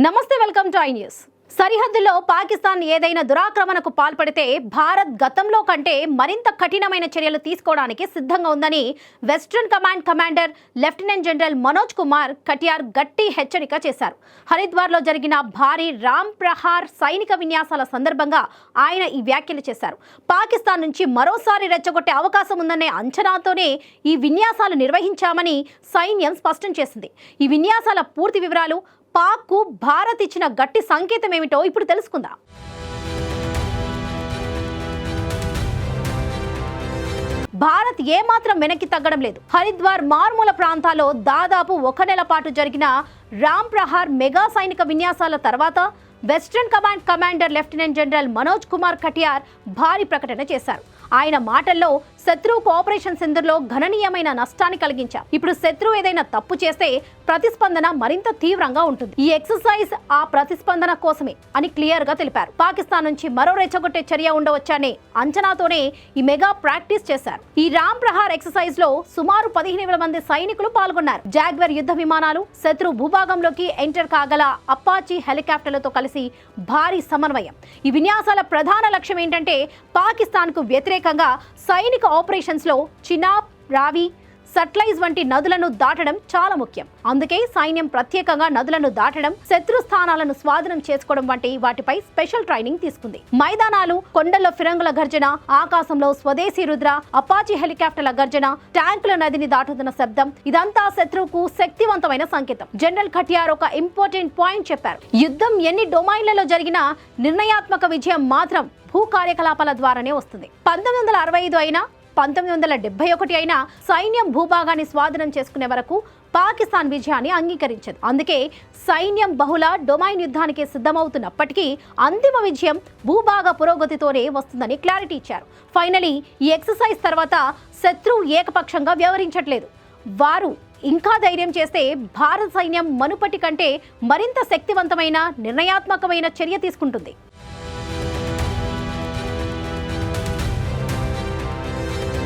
నమస్తే, welcome to I news. సరిహద్దుల్లో పాకిస్తాన్ ఏదైనా దురాక్రమణకు పాల్పడితే భారత్ గతంలో కంటే మరింత కఠినమైన చర్యలు తీసుకోవడానికి సిద్ధంగా ఉందని western command commander lieutenant general Manoj Kumar Katiyar గట్టి హెచ్చరిక చేశారు. హరిద్వార్లో జరిగిన భారీ రామ్ ప్రహార్ సైనిక విన్యాసాల సందర్భంగా ఆయన ఈ వ్యాఖ్యలు చేశారు. పాకిస్తాన్ నుంచి మరోసారి రెచ్చగొట్టే అవకాశం ఉందనే అంచనాతోనే ఈ విన్యాసాలు నిర్వహించామని సైన్యం స్పష్టం చేసింది. ఈ విన్యాసాల పూర్తి వివరాలు, పాక్కు భారత్ ఇచ్చిన గట్టి సంకేతం ఏమిటో ఇప్పుడు తెలుసుకుందాం. భారత్ ఏమాత్రం వెనక్కి తగ్గడం లేదు. హరిద్వార్ మారుమూల ప్రాంతాల్లో దాదాపు 1 నెల పాటు జరిగిన రామ్ ప్రహార్ మెగా సైనిక విన్యాసాల తర్వాత western command commander lieutenant general Manoj Kumar Katiyar భారీ ప్రకటన చేశారు. ఆయన మాటల్లో శత్రువుకు ఆపరేషన్ సింధూర్లో గణనీయమైన నష్టాన్ని కలిగించారు. ఇప్పుడు శత్రువు ఏదైనా తప్పు చేస్తే ప్రతిస్పందన మరింత తీవ్రంగా ఉంటుంది. ఈ ఎక్సర్సైజ్ ఆ ప్రతిస్పందన కోసమే అని క్లియర్ గా తెలిపారు. పాకిస్తాన్ నుంచి మరో రెచ్చగొట్టే చర్య ఉండవచ్చనే అంచనాతోనే ఈ మెగా ప్రాక్టీస్ చేశారు. ఈ రామ్ ప్రహార్ ఎక్సర్సైజ్ లో సుమారు 15,000 మంది సైనికులు పాల్గొన్నారు. జాగ్వర్ యుద్ధ విమానాలు, శత్రు భూభాగంలోకి ఎంటర్ కాగల అపాచీ హెలికాప్టర్లతో కలిసి భారీ సమన్వయం. ఈ విన్యాసాల ప్రధాన లక్ష్యం ఏంటంటే పాకిస్తాన్ కు వ్యతిరేకంగా సైనిక ఆపరేషన్స్ లో చినాబ్, రావి, సట్లైజ్ వంటి నదులను దాటడం చాలా ముఖ్యం. అందుకే సైన్యం ప్రత్యేకంగా నదులను దాటడం, శత్రు స్థానాలను స్వాధీనం చేసుకోవడం వంటి వాటిపై స్పెషల్ ట్రైనింగ్ తీసుకుంది. మైదానాలు, కొండల్లో ఫిరంగుల గర్జన, ఆకాశంలో స్వదేశీ రుద్ర, అపాచీ హెలికాప్టర్ల గర్జన, ట్యాంకుల నదిని దాటుతున్న శబ్దం, ఇదంతా శత్రువుకు శక్తివంతమైన సంకేతం. జనరల్ కటియార్ ఒక ఇంపార్టెంట్ పాయింట్ చెప్పారు. యుద్ధం ఎన్ని డొమైన్లలో జరిగినా నిర్ణయాత్మక విజయం మాత్రం భూ కార్యకలాపాల ద్వారానే వస్తుంది. 1965 అయినా 1971 అయినా సైన్యం భూభాగాన్ని స్వాధీనం చేసుకునే వరకు పాకిస్తాన్ విజయాన్ని అంగీకరించదు. అందుకే సైన్యం బహుళ డొమైన్ యుద్ధానికి సిద్ధమవుతున్నప్పటికీ అంతిమ విజయం భూభాగ పురోగతితోనే వస్తుందని క్లారిటీ ఇచ్చారు. ఫైనలీ ఈ ఎక్సర్సైజ్ తర్వాత శత్రువు ఏకపక్షంగా వ్యవహరించట్లేదు. వారు ఇంకా ధైర్యం చేస్తే భారత సైన్యం మనుపటి కంటే మరింత శక్తివంతమైన, నిర్ణయాత్మకమైన చర్య తీసుకుంటుంది.